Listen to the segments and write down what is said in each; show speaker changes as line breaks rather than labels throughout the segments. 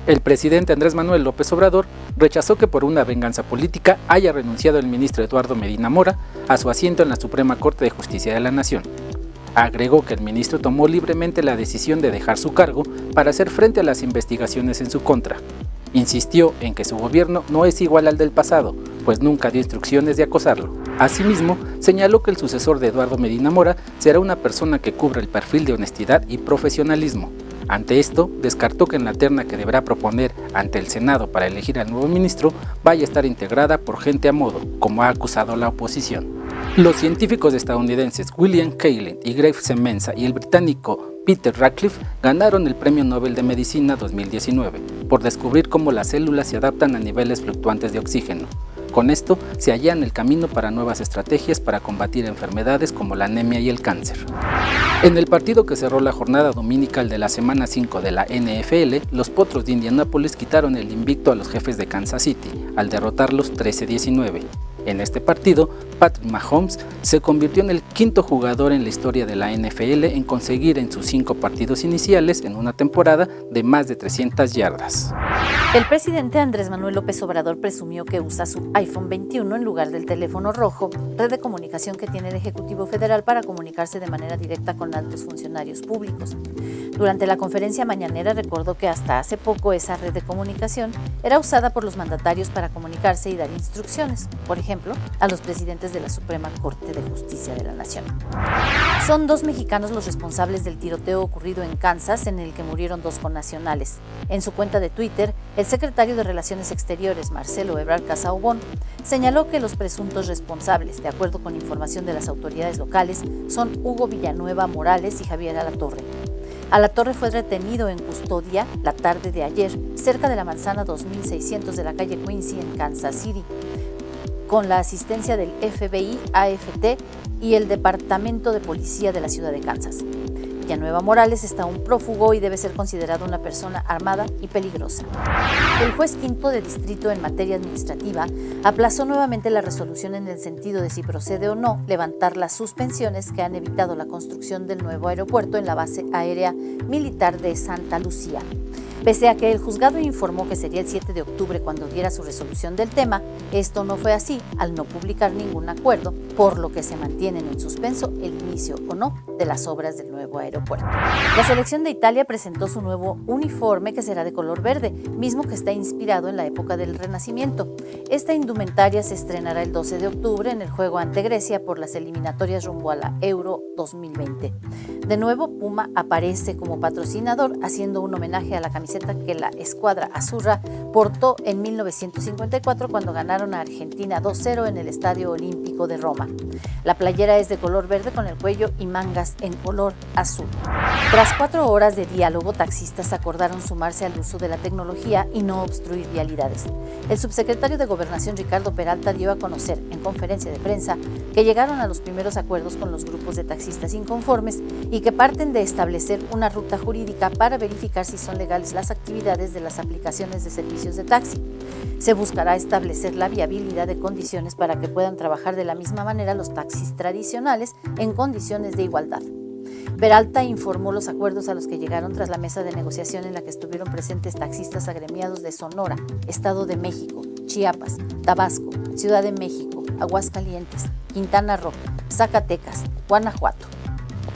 El presidente Andrés Manuel López Obrador rechazó que por una venganza política haya renunciado el ministro Eduardo Medina Mora a su asiento en la Suprema Corte de Justicia de la Nación. Agregó que el ministro tomó libremente la decisión de dejar su cargo para hacer frente a las investigaciones en su contra. Insistió en que su gobierno no es igual al del pasado, pues nunca dio instrucciones de acosarlo. Asimismo, señaló que el sucesor de Eduardo Medina Mora será una persona que cubra el perfil de honestidad y profesionalismo. Ante esto, descartó que en la terna que deberá proponer ante el Senado para elegir al nuevo ministro vaya a estar integrada por gente a modo, como ha acusado la oposición. Los científicos estadounidenses William Kaelin y Greg Semenza y el británico Peter Ratcliffe ganaron el Premio Nobel de Medicina 2019 por descubrir cómo las células se adaptan a niveles fluctuantes de oxígeno. Con esto se hallan el camino para nuevas estrategias para combatir enfermedades como la anemia y el cáncer. En el partido que cerró la jornada dominical de la semana 5 de la NFL, los Potros de Indianápolis quitaron el invicto a los Jefes de Kansas City al derrotarlos 13-19. En este partido, Patrick Mahomes se convirtió en el quinto jugador en la historia de la NFL en conseguir en sus 5 partidos iniciales en una temporada de más de 300 yardas.
El presidente Andrés Manuel López Obrador presumió que usa su iPhone 21 en lugar del teléfono rojo, red de comunicación que tiene el Ejecutivo Federal para comunicarse de manera directa con altos funcionarios públicos. Durante la conferencia mañanera recordó que hasta hace poco esa red de comunicación era usada por los mandatarios para comunicarse y dar instrucciones, por ejemplo, a los presidentes de la Suprema Corte de Justicia de la Nación. Son 2 mexicanos los responsables del tiroteo ocurrido en Kansas, en el que murieron 2 connacionales. En su cuenta de Twitter, el secretario de Relaciones Exteriores, Marcelo Ebrard Casaubon, señaló que los presuntos responsables, de acuerdo con información de las autoridades locales, son Hugo Villanueva Morales y Javier Alatorre. Alatorre fue retenido en custodia la tarde de ayer, cerca de la manzana 2600 de la calle Quincy en Kansas City, con la asistencia del FBI, AFT y el Departamento de Policía de la ciudad de Kansas. Villanueva Morales está un prófugo y debe ser considerado una persona armada y peligrosa. El juez quinto de distrito en materia administrativa aplazó nuevamente la resolución en el sentido de si procede o no levantar las suspensiones que han evitado la construcción del nuevo aeropuerto en la base aérea militar de Santa Lucía. Pese a que el juzgado informó que sería el 7 de octubre cuando diera su resolución del tema, esto no fue así al no publicar ningún acuerdo, por lo que se mantienen en suspenso el inicio o no de las obras del nuevo aeropuerto. La selección de Italia presentó su nuevo uniforme que será de color verde, mismo que está inspirado en la época del Renacimiento. Esta indumentaria se estrenará el 12 de octubre en el juego ante Grecia por las eliminatorias rumbo a la Euro 2020. De nuevo, Puma aparece como patrocinador, haciendo un homenaje a la camiseta que la escuadra azurra portó en 1954 cuando ganaron a Argentina 2-0 en el Estadio Olímpico de Roma. La playera es de color verde con el cuello y mangas en color azul. Tras 4 horas de diálogo, taxistas acordaron sumarse al uso de la tecnología y no obstruir vialidades. El subsecretario de Gobernación Ricardo Peralta dio a conocer en conferencia de prensa que llegaron a los primeros acuerdos con los grupos de taxistas inconformes y que parten de establecer una ruta jurídica para verificar si son legales las actividades de las aplicaciones de servicios de taxi. Se buscará establecer la viabilidad de condiciones para que puedan trabajar de la misma manera los taxis tradicionales en condiciones de igualdad. Peralta informó los acuerdos a los que llegaron tras la mesa de negociación en la que estuvieron presentes taxistas agremiados de Sonora, Estado de México, Chiapas, Tabasco, Ciudad de México, Aguascalientes, Quintana Roo, Zacatecas, Guanajuato.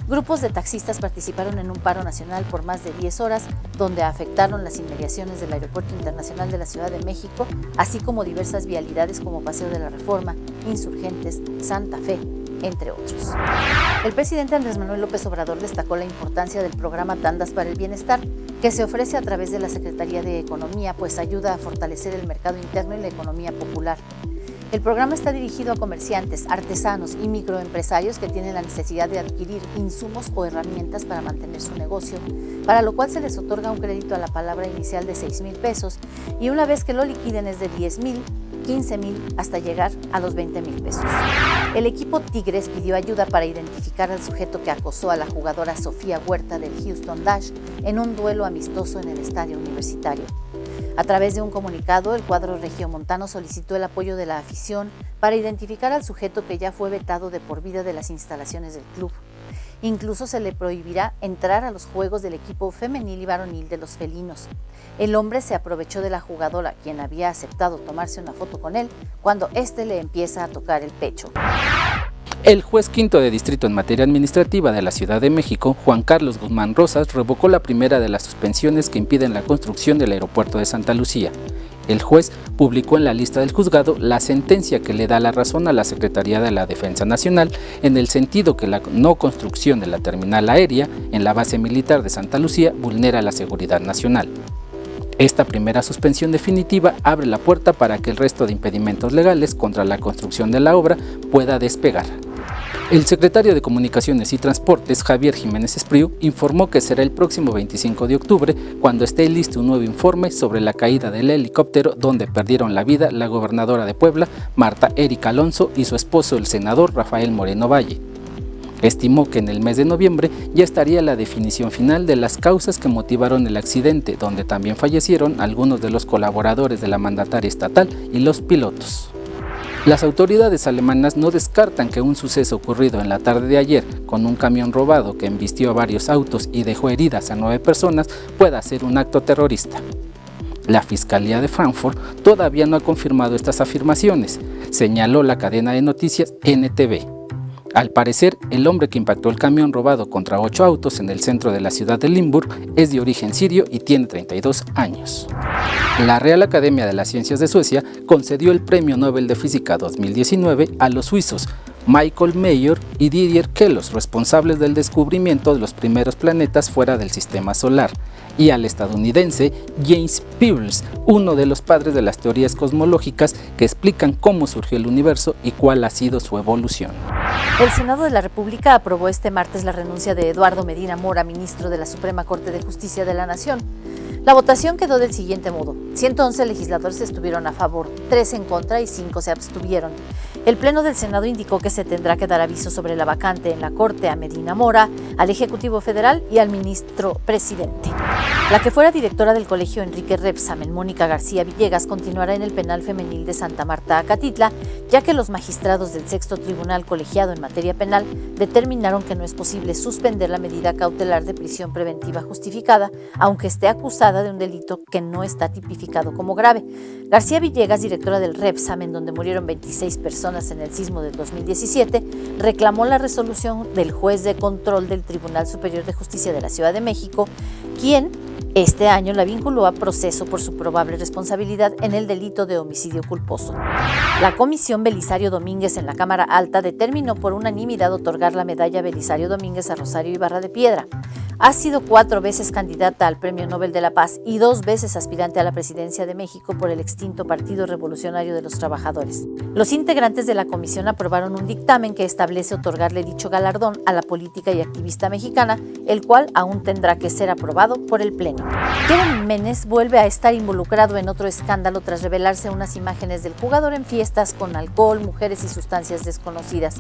Grupos de taxistas participaron en un paro nacional por más de 10 horas, donde afectaron las inmediaciones del Aeropuerto Internacional de la Ciudad de México, así como diversas vialidades como Paseo de la Reforma, Insurgentes, Santa Fe, entre otros. El presidente Andrés Manuel López Obrador destacó la importancia del programa Tandas para el Bienestar, que se ofrece a través de la Secretaría de Economía, pues ayuda a fortalecer el mercado interno y la economía popular. El programa está dirigido a comerciantes, artesanos y microempresarios que tienen la necesidad de adquirir insumos o herramientas para mantener su negocio, para lo cual se les otorga un crédito a la palabra inicial de 6,000 pesos y una vez que lo liquiden es de 10,000, 15,000 hasta llegar a los 20,000 pesos. El equipo Tigres pidió ayuda para identificar al sujeto que acosó a la jugadora Sofía Huerta del Houston Dash en un duelo amistoso en el estadio universitario. A través de un comunicado, el cuadro regiomontano solicitó el apoyo de la afición para identificar al sujeto que ya fue vetado de por vida de las instalaciones del club. Incluso se le prohibirá entrar a los juegos del equipo femenil y varonil de los felinos. El hombre se aprovechó de la jugadora, quien había aceptado tomarse una foto con él, cuando éste le empieza a tocar el pecho.
El juez quinto de distrito en materia administrativa de la Ciudad de México, Juan Carlos Guzmán Rosas, revocó la primera de las suspensiones que impiden la construcción del aeropuerto de Santa Lucía. El juez publicó en la lista del juzgado la sentencia que le da la razón a la Secretaría de la Defensa Nacional en el sentido que la no construcción de la terminal aérea en la base militar de Santa Lucía vulnera la seguridad nacional. Esta primera suspensión definitiva abre la puerta para que el resto de impedimentos legales contra la construcción de la obra pueda despegar. El secretario de Comunicaciones y Transportes, Javier Jiménez Espriu, informó que será el próximo 25 de octubre cuando esté listo un nuevo informe sobre la caída del helicóptero donde perdieron la vida la gobernadora de Puebla, Marta Erika Alonso, y su esposo, el senador Rafael Moreno Valle. Estimó que en el mes de noviembre ya estaría la definición final de las causas que motivaron el accidente, donde también fallecieron algunos de los colaboradores de la mandataria estatal y los pilotos. Las autoridades alemanas no descartan que un suceso ocurrido en la tarde de ayer con un camión robado que embistió a varios autos y dejó heridas a 9 personas pueda ser un acto terrorista. La Fiscalía de Frankfurt todavía no ha confirmado estas afirmaciones, señaló la cadena de noticias NTV. Al parecer, el hombre que impactó el camión robado contra 8 autos en el centro de la ciudad de Limburg es de origen sirio y tiene 32 años. La Real Academia de las Ciencias de Suecia concedió el Premio Nobel de Física 2019 a los suizos Michael Mayor y Didier Queloz, responsables del descubrimiento de los primeros planetas fuera del sistema solar, y al estadounidense James Peirce, uno de los padres de las teorías cosmológicas que explican cómo surgió el universo y cuál ha sido su evolución.
El Senado de la República aprobó este martes la renuncia de Eduardo Medina Mora, ministro de la Suprema Corte de Justicia de la Nación. La votación quedó del siguiente modo: 111 legisladores estuvieron a favor, 3 en contra y 5 se abstuvieron. El Pleno del Senado indicó que se tendrá que dar aviso sobre la vacante en la Corte a Medina Mora, al Ejecutivo Federal y al ministro presidente. La que fuera directora del Colegio Enrique Rebsamen, Mónica García Villegas, continuará en el penal femenil de Santa Marta, Acatitla, ya que los magistrados del Sexto Tribunal Colegiado en materia penal determinaron que no es posible suspender la medida cautelar de prisión preventiva justificada, aunque esté acusada de un delito que no está tipificado como grave. García Villegas, directora del Rebsamen, donde murieron 26 personas en el sismo del 2017, reclamó la resolución del juez de control del Tribunal Superior de Justicia de la Ciudad de México, quien este año la vinculó a proceso por su probable responsabilidad en el delito de homicidio culposo. La Comisión Belisario Domínguez en la Cámara Alta determinó por unanimidad otorgar la medalla Belisario Domínguez a Rosario Ibarra de Piedra. Ha sido 4 veces candidata al Premio Nobel de la Paz y 2 veces aspirante a la presidencia de México por el extinto Partido Revolucionario de los Trabajadores. Los integrantes de la comisión aprobaron un dictamen que establece otorgarle dicho galardón a la política y activista mexicana, el cual aún tendrá que ser aprobado por el Pleno. Kevin Jiménez vuelve a estar involucrado en otro escándalo tras revelarse unas imágenes del jugador en fiestas con alcohol, mujeres y sustancias desconocidas.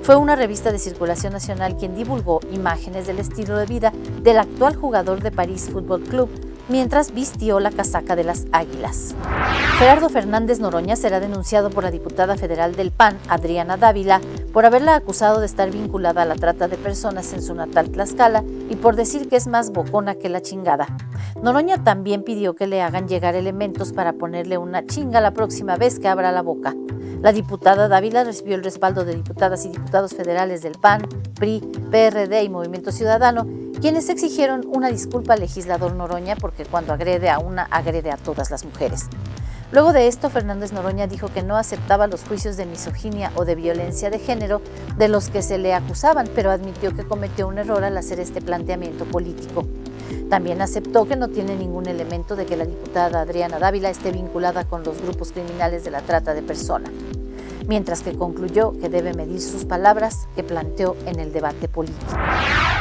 Fue una revista de circulación nacional quien divulgó imágenes del estilo de vida del actual jugador de París Fútbol Club mientras vistió la casaca de las Águilas. Gerardo Fernández Noroña será denunciado por la diputada federal del PAN, Adriana Dávila, por haberla acusado de estar vinculada a la trata de personas en su natal Tlaxcala y por decir que es más bocona que la chingada. Noroña también pidió que le hagan llegar elementos para ponerle una chinga la próxima vez que abra la boca. La diputada Dávila recibió el respaldo de diputadas y diputados federales del PAN, PRI, PRD y Movimiento Ciudadano, quienes exigieron una disculpa al legislador Noroña porque cuando agrede a una, agrede a todas las mujeres. Luego de esto, Fernández Noroña dijo que no aceptaba los juicios de misoginia o de violencia de género de los que se le acusaban, pero admitió que cometió un error al hacer este planteamiento político. También aceptó que no tiene ningún elemento de que la diputada Adriana Dávila esté vinculada con los grupos criminales de la trata de personas, mientras que concluyó que debe medir sus palabras que planteó en el debate político.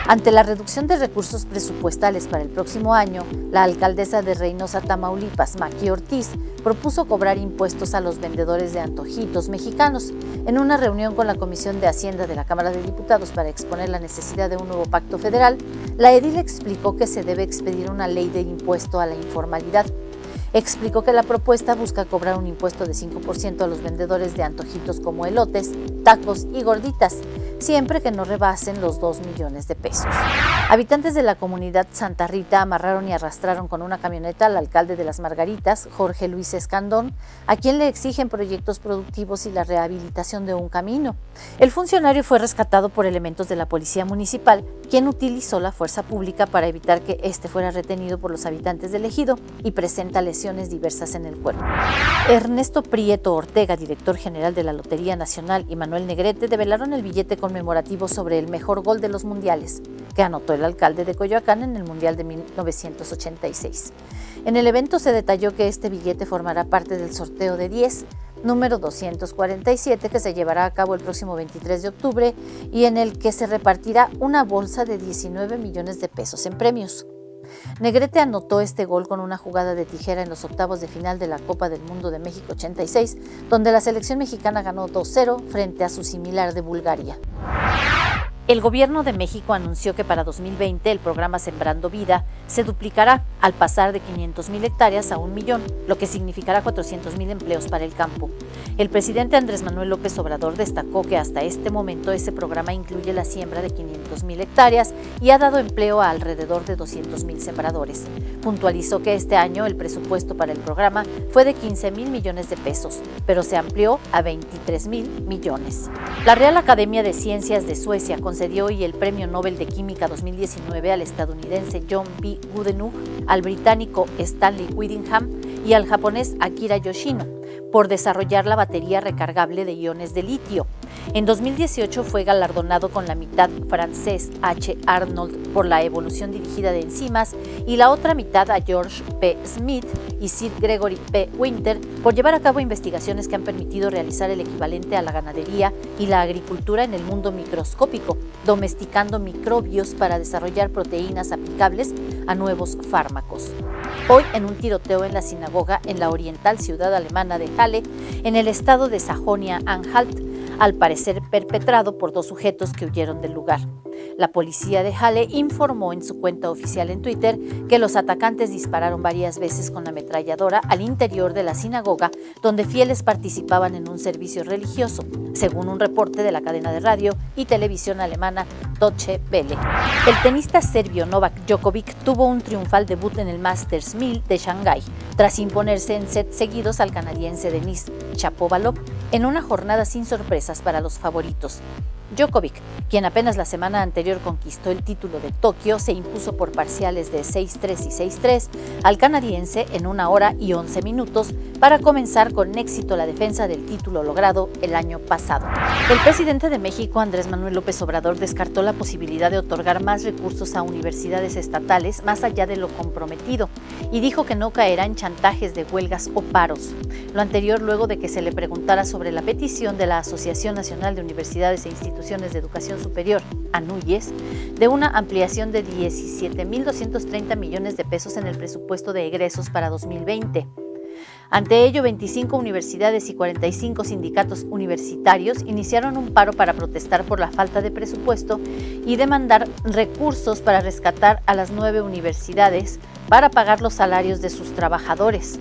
Ante la reducción de recursos presupuestales para el próximo año, la alcaldesa de Reynosa, Tamaulipas, Maqui Ortiz, propuso cobrar impuestos a los vendedores de antojitos mexicanos. En una reunión con la Comisión de Hacienda de la Cámara de Diputados para exponer la necesidad de un nuevo pacto federal, la edil explicó que se debe expedir una ley de impuesto a la informalidad. Explicó que la propuesta busca cobrar un impuesto de 5% a los vendedores de antojitos como elotes, tacos y gorditas. siempre que no rebasen los 2 millones de pesos. Habitantes de la comunidad Santa Rita amarraron y arrastraron con una camioneta al alcalde de Las Margaritas, Jorge Luis Escandón, a quien le exigen proyectos productivos y la rehabilitación de un camino. El funcionario fue rescatado por elementos de la policía municipal, quien utilizó la fuerza pública para evitar que este fuera retenido por los habitantes del ejido y presenta lesiones diversas en el cuerpo. Ernesto Prieto Ortega, director general de la Lotería Nacional, y Manuel Negrete develaron el billete conmemorativo sobre el mejor gol de los mundiales, que anotó el alcalde de Coyoacán en el Mundial de 1986. En el evento se detalló que este billete formará parte del sorteo de 10, número 247, que se llevará a cabo el próximo 23 de octubre y en el que se repartirá una bolsa de 19 millones de pesos en premios. Negrete anotó este gol con una jugada de tijera en los octavos de final de la Copa del Mundo de México 86, donde la selección mexicana ganó 2-0 frente a su similar de Bulgaria. El gobierno de México anunció que para 2020 el programa Sembrando Vida se duplicará al pasar de 500,000 hectáreas a 1 millón, lo que significará 400,000 empleos para el campo. El presidente Andrés Manuel López Obrador destacó que hasta este momento ese programa incluye la siembra de 500,000 hectáreas y ha dado empleo a alrededor de 200,000 sembradores. Puntualizó que este año el presupuesto para el programa fue de 15,000 millones de pesos, pero se amplió a 23,000 millones. La Real Academia de Ciencias de Suecia concedió hoy el Premio Nobel de Química 2019 al estadounidense John B. Goodenough, al británico Stanley Whittingham y al japonés Akira Yoshino por desarrollar la batería recargable de iones de litio. En 2018 fue galardonado con la mitad francés H. Arnold por la evolución dirigida de enzimas y la otra mitad a George P. Smith y Sir Gregory P. Winter por llevar a cabo investigaciones que han permitido realizar el equivalente a la ganadería y la agricultura en el mundo microscópico, domesticando microbios para desarrollar proteínas aplicables a nuevos fármacos. Hoy, en un tiroteo en la sinagoga en la oriental ciudad alemana de Halle, en el estado de Sajonia-Anhalt, al parecer perpetrado por 2 sujetos que huyeron del lugar. La policía de Halle informó en su cuenta oficial en Twitter que los atacantes dispararon varias veces con ametralladora al interior de la sinagoga, donde fieles participaban en un servicio religioso, según un reporte de la cadena de radio y televisión alemana Deutsche Welle. El tenista serbio Novak Djokovic tuvo un triunfal debut en el Masters 1000 de Shanghái, tras imponerse en sets seguidos al canadiense Denis Shapovalov en una jornada sin sorpresas para los favoritos. Djokovic, quien apenas la semana anterior conquistó el título de Tokio, se impuso por parciales de 6-3 y 6-3 al canadiense en 1 hora y 11 minutos para comenzar con éxito la defensa del título logrado el año pasado. El presidente de México, Andrés Manuel López Obrador, descartó la posibilidad de otorgar más recursos a universidades estatales más allá de lo comprometido y dijo que no caerá en chantajes de huelgas o paros. Lo anterior luego de que se le preguntara sobre la petición de la Asociación Nacional de Universidades e Instituciones de Educación Superior, ANUYES, de una ampliación de 17,230 millones de pesos en el presupuesto de egresos para 2020. Ante ello, 25 universidades y 45 sindicatos universitarios iniciaron un paro para protestar por la falta de presupuesto y demandar recursos para rescatar a las 9 universidades para pagar los salarios de sus trabajadores.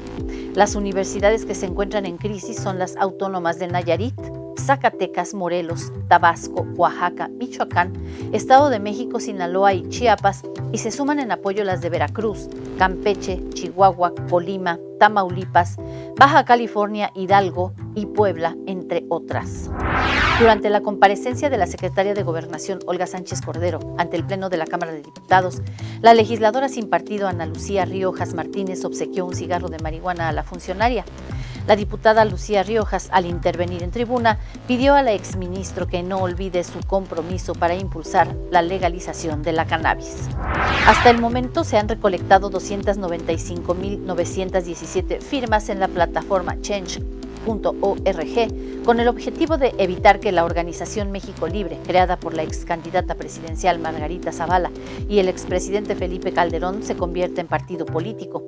Las universidades que se encuentran en crisis son las autónomas de Nayarit, Zacatecas, Morelos, Tabasco, Oaxaca, Michoacán, Estado de México, Sinaloa y Chiapas, y se suman en apoyo las de Veracruz, Campeche, Chihuahua, Colima, Tamaulipas, Baja California, Hidalgo y Puebla, entre otras. Durante la comparecencia de la secretaria de Gobernación, Olga Sánchez Cordero, ante el Pleno de la Cámara de Diputados, la legisladora sin partido Ana Lucía Riojas Martínez obsequió un cigarro de marihuana a la funcionaria. La diputada Lucía Riojas, al intervenir en tribuna, pidió al exministro que no olvide su compromiso para impulsar la legalización de la cannabis. Hasta el momento se han recolectado 295,917 firmas en la plataforma Change.org con el objetivo de evitar que la organización México Libre, creada por la ex candidata presidencial Margarita Zavala y el expresidente Felipe Calderón, se convierta en partido político.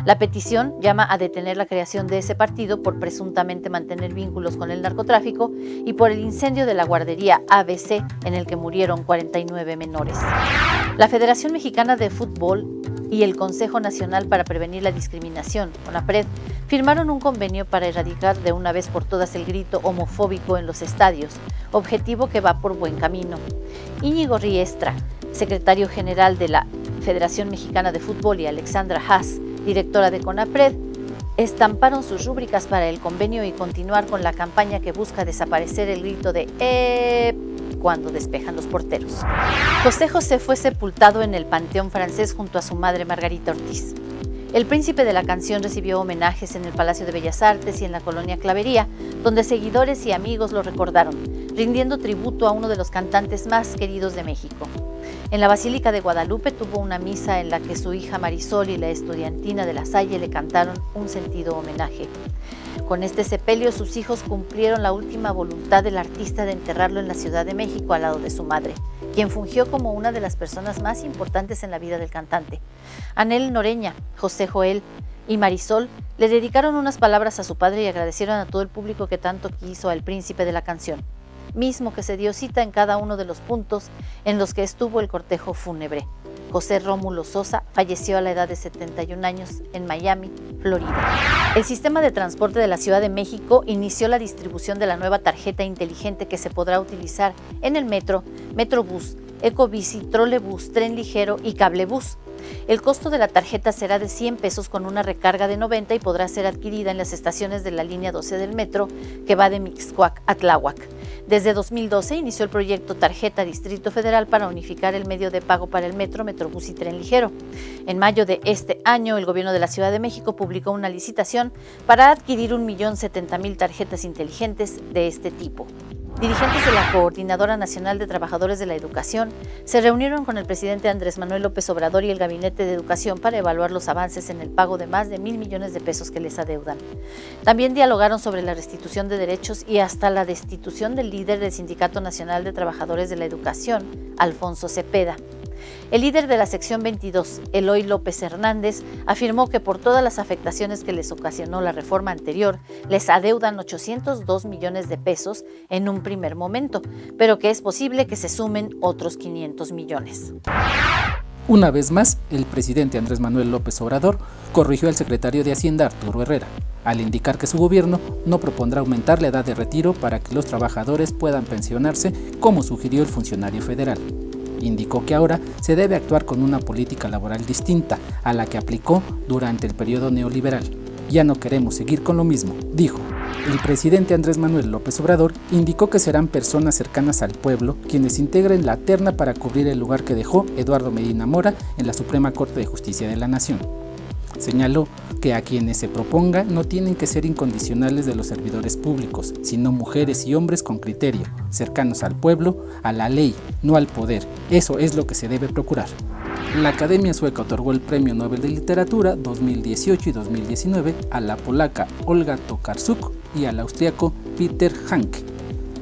La petición llama a detener la creación de ese partido por presuntamente mantener vínculos con el narcotráfico y por el incendio de la guardería ABC en el que murieron 49 menores. La Federación Mexicana de Fútbol y el Consejo Nacional para Prevenir la Discriminación, CONAPRED, firmaron un convenio para erradicar de una vez por todas el grito homofóbico en los estadios, objetivo que va por buen camino. Íñigo Riestra, secretario general de la Federación Mexicana de Fútbol, y Alexandra Haas, directora de CONAPRED, estamparon sus rúbricas para el convenio y continuar con la campaña que busca desaparecer el grito de cuando despejan los porteros. José José fue sepultado en el Panteón francés junto a su madre Margarita Ortiz. El príncipe de la canción recibió homenajes en el Palacio de Bellas Artes y en la colonia Clavería, donde seguidores y amigos lo recordaron, rindiendo tributo a uno de los cantantes más queridos de México. En la Basílica de Guadalupe tuvo una misa en la que su hija Marisol y la estudiantina de La Salle le cantaron un sentido homenaje. Con este sepelio, sus hijos cumplieron la última voluntad del artista de enterrarlo en la Ciudad de México al lado de su madre, quien fungió como una de las personas más importantes en la vida del cantante. Anel Noreña, José Joel y Marisol le dedicaron unas palabras a su padre y agradecieron a todo el público que tanto quiso al príncipe de la canción, mismo que se dio cita en cada uno de los puntos en los que estuvo el cortejo fúnebre. José Rómulo Sosa falleció a la edad de 71 años en Miami, Florida. El sistema de transporte de la Ciudad de México inició la distribución de la nueva tarjeta inteligente que se podrá utilizar en el metro, Metrobús, Ecobici, Trolebús, Tren Ligero y Cablebús. El costo de la tarjeta será de 100 pesos con una recarga de 90 y podrá ser adquirida en las estaciones de la línea 12 del metro que va de Mixcoac a Tláhuac. Desde 2012 inició el proyecto Tarjeta Distrito Federal para unificar el medio de pago para el metro, Metrobús y Tren Ligero. En mayo de este año, el gobierno de la Ciudad de México publicó una licitación para adquirir 1.070.000 tarjetas inteligentes de este tipo. Dirigentes de la Coordinadora Nacional de Trabajadores de la Educación se reunieron con el presidente Andrés Manuel López Obrador y el Gabinete de Educación para evaluar los avances en el pago de más de 1.000 millones de pesos que les adeudan. También dialogaron sobre la restitución de derechos y hasta la destitución del líder del Sindicato Nacional de Trabajadores de la Educación, Alfonso Cepeda. El líder de la sección 22, Eloy López Hernández, afirmó que por todas las afectaciones que les ocasionó la reforma anterior, les adeudan 802 millones de pesos en un primer momento, pero que es posible que se sumen otros 500 millones.
Una vez más, el presidente Andrés Manuel López Obrador corrigió al secretario de Hacienda, Arturo Herrera, al indicar que su gobierno no propondrá aumentar la edad de retiro para que los trabajadores puedan pensionarse, como sugirió el funcionario federal. Indicó que ahora se debe actuar con una política laboral distinta a la que aplicó durante el periodo neoliberal. Ya no queremos seguir con lo mismo, dijo. El presidente Andrés Manuel López Obrador indicó que serán personas cercanas al pueblo quienes integren la terna para cubrir el lugar que dejó Eduardo Medina Mora en la Suprema Corte de Justicia de la Nación. Señaló que a quienes se proponga no tienen que ser incondicionales de los servidores públicos, sino mujeres y hombres con criterio, cercanos al pueblo, a la ley, no al poder. Eso es lo que se debe procurar. La Academia Sueca otorgó el Premio Nobel de Literatura 2018 y 2019 a la polaca Olga Tokarczuk y al austriaco Peter Handke.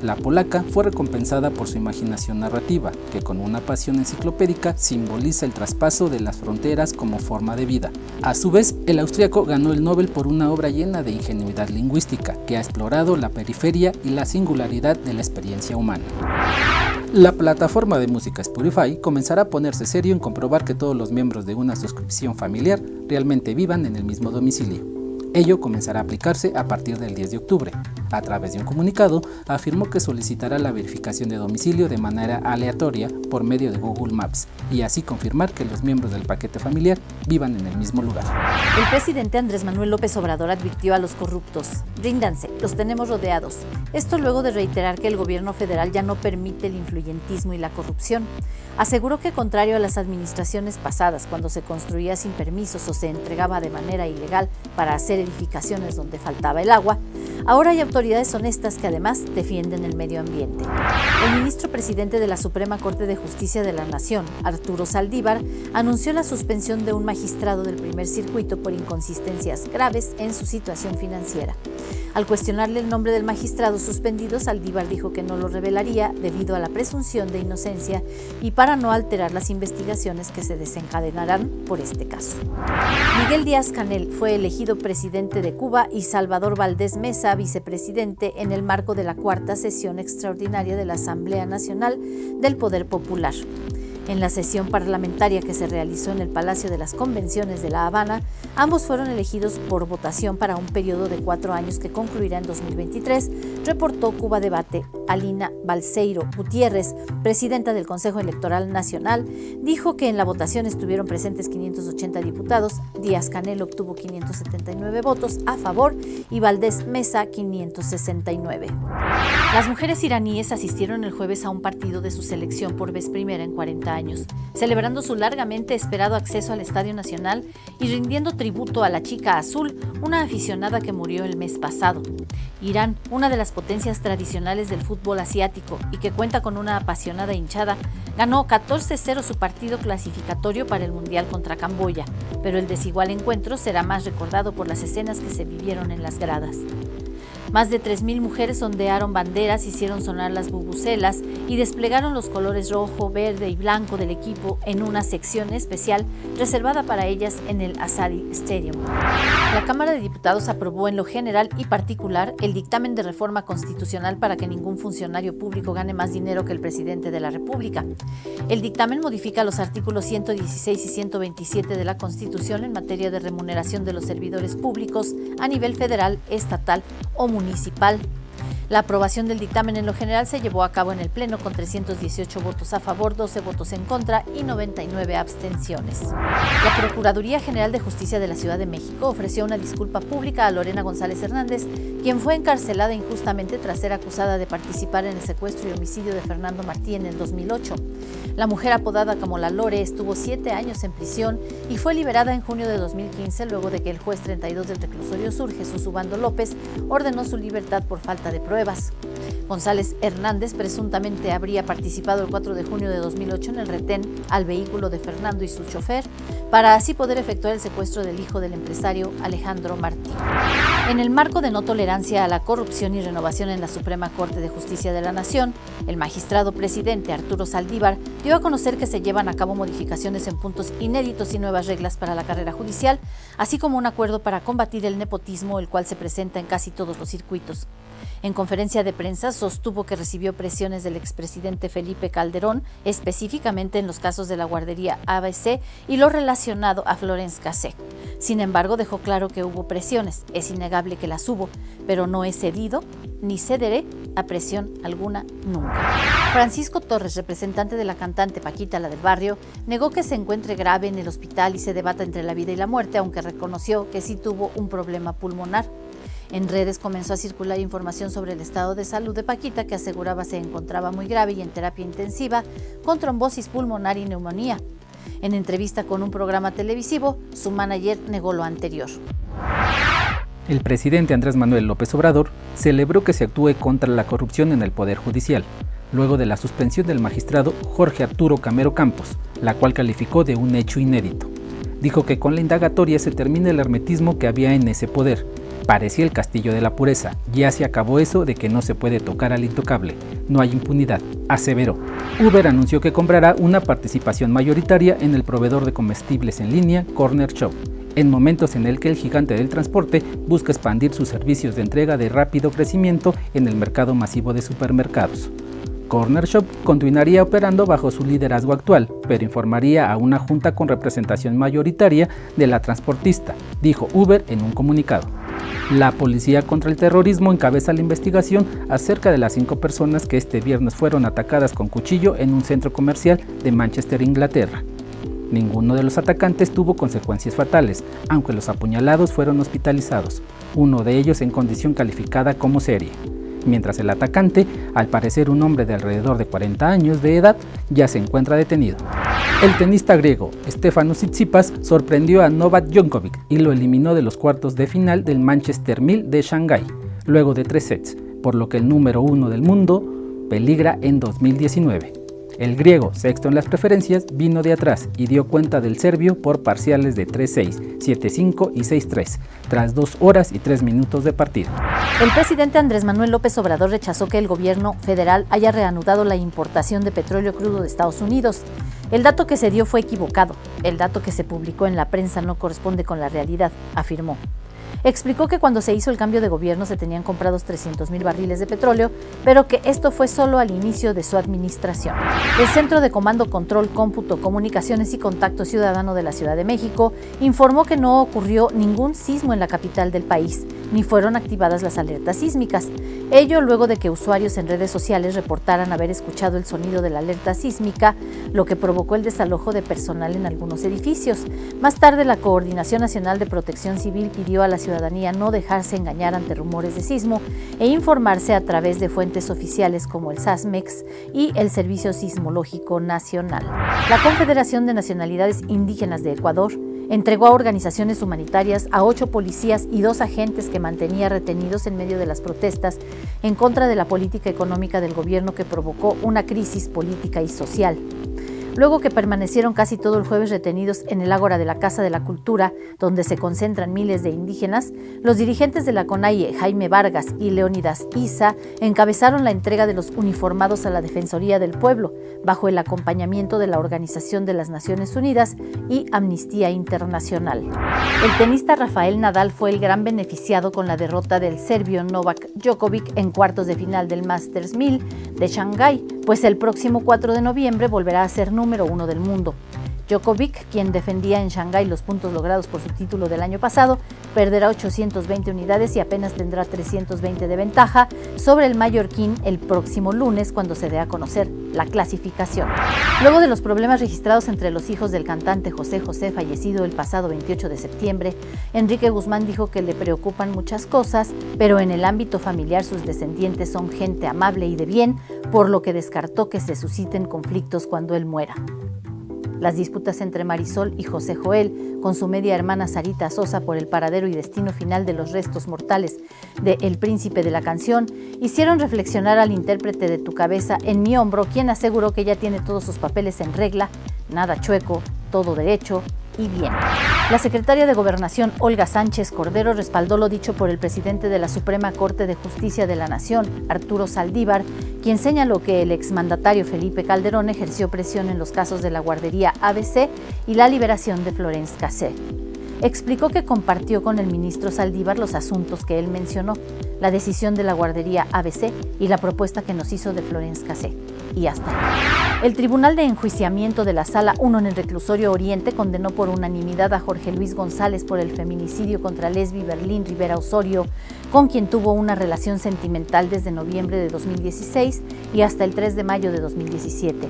La polaca fue recompensada por su imaginación narrativa, que con una pasión enciclopédica simboliza el traspaso de las fronteras como forma de vida. A su vez, el austriaco ganó el Nobel por una obra llena de ingenuidad lingüística, que ha explorado la periferia y la singularidad de la experiencia humana. La plataforma de música Spotify comenzará a ponerse serio en comprobar que todos los miembros de una suscripción familiar realmente vivan en el mismo domicilio. Ello comenzará a aplicarse a partir del 10 de octubre. A través de un comunicado, afirmó que solicitará la verificación de domicilio de manera aleatoria por medio de Google Maps y así confirmar que los miembros del paquete familiar vivan en el mismo lugar.
El presidente Andrés Manuel López Obrador advirtió a los corruptos: ríndanse, los tenemos rodeados. Esto luego de reiterar que el gobierno federal ya no permite el influyentismo y la corrupción. Aseguró que, contrario a las administraciones pasadas, cuando se construía sin permisos o se entregaba de manera ilegal para hacer edificaciones donde faltaba el agua, ahora hay autoridades honestas que además defienden el medio ambiente. El ministro presidente de la Suprema Corte de Justicia de la Nación, Arturo Saldívar, anunció la suspensión de un magistrado del primer circuito por inconsistencias graves en su situación financiera. Al cuestionarle el nombre del magistrado suspendido, Saldívar dijo que no lo revelaría debido a la presunción de inocencia y para no alterar las investigaciones que se desencadenarán por este caso. Miguel Díaz-Canel fue elegido presidente de Cuba y Salvador Valdés Mesa vicepresidente en el marco de la cuarta sesión extraordinaria de la Asamblea Nacional del Poder Popular. En la sesión parlamentaria que se realizó en el Palacio de las Convenciones de La Habana, ambos fueron elegidos por votación para un periodo de 4 años que concluirá en 2023, reportó Cuba Debate. Alina Balseiro Gutiérrez, presidenta del Consejo Electoral Nacional, dijo que en la votación estuvieron presentes 580 diputados, Díaz-Canel obtuvo 579 votos a favor y Valdés Mesa 569. Las mujeres iraníes asistieron el jueves a un partido de su selección por vez primera en 40 años, celebrando su largamente esperado acceso al Estadio Nacional y rindiendo tributo a la chica azul, una aficionada que murió el mes pasado. Irán, una de las potencias tradicionales del fútbol asiático y que cuenta con una apasionada hinchada, ganó 14-0 su partido clasificatorio para el Mundial contra Camboya, pero el desigual encuentro será más recordado por las escenas que se vivieron en las gradas. Más de 3.000 mujeres ondearon banderas, hicieron sonar las bubucelas y desplegaron los colores rojo, verde y blanco del equipo en una sección especial reservada para ellas en el Azadi Stadium. La Cámara de Diputados aprobó en lo general y particular el dictamen de reforma constitucional para que ningún funcionario público gane más dinero que el presidente de la República. El dictamen modifica los artículos 116 y 127 de la Constitución en materia de remuneración de los servidores públicos a nivel federal, estatal o municipal. La aprobación del dictamen en lo general se llevó a cabo en el Pleno con 318 votos a favor, 12 votos en contra y 99 abstenciones. La Procuraduría General de Justicia de la Ciudad de México ofreció una disculpa pública a Lorena González Hernández, quien fue encarcelada injustamente tras ser acusada de participar en el secuestro y homicidio de Fernando Martí en el 2008. La mujer apodada como la Lore estuvo 7 años en prisión y fue liberada en junio de 2015 luego de que el juez 32 del Reclusorio Sur, Jesús Ubando López, ordenó su libertad por falta de pruebas. González Hernández presuntamente habría participado el 4 de junio de 2008 en el retén al vehículo de Fernando y su chofer para así poder efectuar el secuestro del hijo del empresario Alejandro Martí. En el marco de no tolerancia a la corrupción y renovación en la Suprema Corte de Justicia de la Nación, el magistrado presidente Arturo Saldívar dio a conocer que se llevan a cabo modificaciones en puntos inéditos y nuevas reglas para la carrera judicial, así como un acuerdo para combatir el nepotismo, el cual se presenta en casi todos los circuitos. En conferencia de prensa sostuvo que recibió presiones del expresidente Felipe Calderón, específicamente en los casos de la guardería ABC y lo relacionado a Florence Cassé. Sin embargo, dejó claro que hubo presiones, es innegable que las hubo, pero no he cedido ni cederé a presión alguna nunca. Francisco Torres, representante de la cantante Paquita, la del barrio, negó que se encuentre grave en el hospital y se debata entre la vida y la muerte, aunque reconoció que sí tuvo un problema pulmonar. En redes comenzó a circular información sobre el estado de salud de Paquita, que aseguraba se encontraba muy grave y en terapia intensiva con trombosis pulmonar y neumonía. En entrevista con un programa televisivo, su manager negó lo anterior.
El presidente Andrés Manuel López Obrador celebró que se actúe contra la corrupción en el Poder Judicial, luego de la suspensión del magistrado Jorge Arturo Camero Campos, la cual calificó de un hecho inédito. Dijo que con la indagatoria se termina el hermetismo que había en ese poder. Parecía el castillo de la pureza, ya se acabó eso de que no se puede tocar al intocable, no hay impunidad, aseveró. Uber anunció que comprará una participación mayoritaria en el proveedor de comestibles en línea Corner Shop, en momentos en el que el gigante del transporte busca expandir sus servicios de entrega de rápido crecimiento en el mercado masivo de supermercados. Corner Shop continuaría operando bajo su liderazgo actual, pero informaría a una junta con representación mayoritaria de la transportista, dijo Uber en un comunicado. La Policía contra el Terrorismo encabeza la investigación acerca de las 5 personas que este viernes fueron atacadas con cuchillo en un centro comercial de Manchester, Inglaterra. Ninguno de los atacantes tuvo consecuencias fatales, aunque los apuñalados fueron hospitalizados, uno de ellos en condición calificada como seria. Mientras el atacante, al parecer un hombre de alrededor de 40 años de edad, ya se encuentra detenido. El tenista griego Stefanos Tsitsipas sorprendió a Novak Djokovic y lo eliminó de los cuartos de final del Manchester 1000 de Shanghái, luego de 3 sets, por lo que el número 1 del mundo peligra en 2019. El griego, sexto en las preferencias, vino de atrás y dio cuenta del serbio por parciales de 3-6, 7-5 y 6-3, tras 2 horas y 3 minutos de partido.
El presidente Andrés Manuel López Obrador rechazó que el gobierno federal haya reanudado la importación de petróleo crudo de Estados Unidos. El dato que se dio fue equivocado. El dato que se publicó en la prensa no corresponde con la realidad, afirmó. Explicó que cuando se hizo el cambio de gobierno se tenían comprados 300,000 barriles de petróleo, pero que esto fue solo al inicio de su administración. El Centro de Comando, Control, Cómputo, Comunicaciones y Contacto Ciudadano de la Ciudad de México informó que no ocurrió ningún sismo en la capital del país, ni fueron activadas las alertas sísmicas. Ello luego de que usuarios en redes sociales reportaran haber escuchado el sonido de la alerta sísmica, lo que provocó el desalojo de personal en algunos edificios. Más tarde, la Coordinación Nacional de Protección Civil pidió a la ciudadanía no dejarse engañar ante rumores de sismo e informarse a través de fuentes oficiales como el SASMEX y el Servicio Sismológico Nacional. La Confederación de Nacionalidades Indígenas de Ecuador entregó a organizaciones humanitarias a 8 policías y 2 agentes que mantenía retenidos en medio de las protestas en contra de la política económica del gobierno que provocó una crisis política y social. Luego que permanecieron casi todo el jueves retenidos en el ágora de la Casa de la Cultura, donde se concentran miles de indígenas, los dirigentes de la CONAIE, Jaime Vargas y Leónidas Issa, encabezaron la entrega de los uniformados a la Defensoría del Pueblo, bajo el acompañamiento de la Organización de las Naciones Unidas y Amnistía Internacional. El tenista Rafael Nadal fue el gran beneficiado con la derrota del serbio Novak Djokovic en cuartos de final del Masters 1000 de Shanghái, pues el próximo 4 de noviembre volverá a ser número 1 del mundo. Djokovic, quien defendía en Shanghái los puntos logrados por su título del año pasado, perderá 820 unidades y apenas tendrá 320 de ventaja sobre el mallorquín el próximo lunes, cuando se dé a conocer la clasificación. Luego de los problemas registrados entre los hijos del cantante José José, fallecido el pasado 28 de septiembre, Enrique Guzmán dijo que le preocupan muchas cosas, pero en el ámbito familiar sus descendientes son gente amable y de bien, por lo que descartó que se susciten conflictos cuando él muera. Las disputas entre Marisol y José Joel, con su media hermana Sarita Sosa por el paradero y destino final de los restos mortales de El Príncipe de la Canción, hicieron reflexionar al intérprete de Tu Cabeza en Mi Hombro, quien aseguró que ya tiene todos sus papeles en regla, nada chueco, todo derecho y bien. La secretaria de Gobernación, Olga Sánchez Cordero, respaldó lo dicho por el presidente de la Suprema Corte de Justicia de la Nación, Arturo Saldívar, quien señaló que el exmandatario Felipe Calderón ejerció presión en los casos de la guardería ABC y la liberación de Florence Cassé. Explicó que compartió con el ministro Saldívar los asuntos que él mencionó, la decisión de la guardería ABC y la propuesta que nos hizo de Florence Cassé. Y hasta ahí. El Tribunal de Enjuiciamiento de la Sala 1 en el Reclusorio Oriente condenó por unanimidad a Jorge Luis González por el feminicidio contra Lesbi Berlín Rivera Osorio, con quien tuvo una relación sentimental desde noviembre de 2016 y hasta el 3 de mayo de 2017.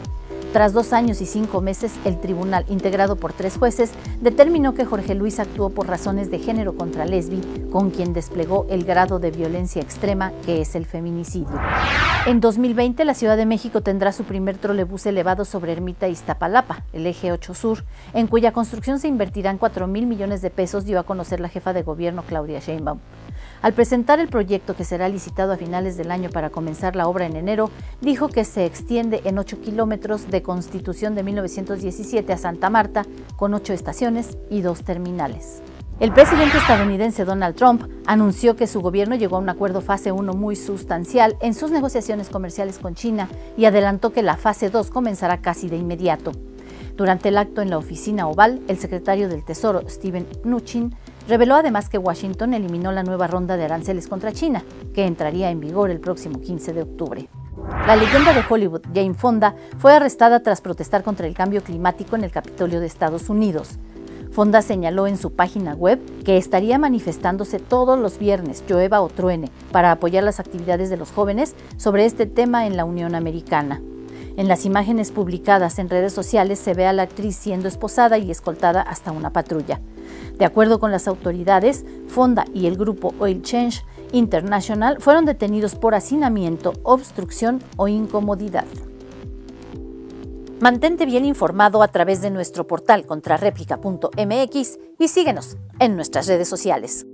Tras 2 años y 5 meses, el tribunal, integrado por 3 jueces, determinó que Jorge Luis actuó por razones de género contra Lesbi, con quien desplegó el grado de violencia extrema que es el feminicidio. En 2020, la Ciudad de México tendrá su primer trolebús elevado sobre Ermita Iztapalapa, el eje 8 Sur, en cuya construcción se invertirán 4,000 millones de pesos, dio a conocer la jefa de gobierno Claudia Sheinbaum. Al presentar el proyecto, que será licitado a finales del año para comenzar la obra en enero, dijo que se extiende en 8 kilómetros de Constitución de 1917 a Santa Marta, con 8 estaciones y 2 terminales. El presidente estadounidense Donald Trump anunció que su gobierno llegó a un acuerdo fase 1 muy sustancial en sus negociaciones comerciales con China y adelantó que la fase 2 comenzará casi de inmediato. Durante el acto en la Oficina Oval, el secretario del Tesoro, Steven Mnuchin, reveló además que Washington eliminó la nueva ronda de aranceles contra China, que entraría en vigor el próximo 15 de octubre. La leyenda de Hollywood, Jane Fonda, fue arrestada tras protestar contra el cambio climático en el Capitolio de Estados Unidos. Fonda señaló en su página web que estaría manifestándose todos los viernes, llueva o truene, para apoyar las actividades de los jóvenes sobre este tema en la Unión Americana. En las imágenes publicadas en redes sociales se ve a la actriz siendo esposada y escoltada hasta una patrulla. De acuerdo con las autoridades, Fonda y el grupo Oil Change International fueron detenidos por hacinamiento, obstrucción o incomodidad. Mantente bien informado a través de nuestro portal contrarréplica.mx y síguenos en nuestras redes sociales.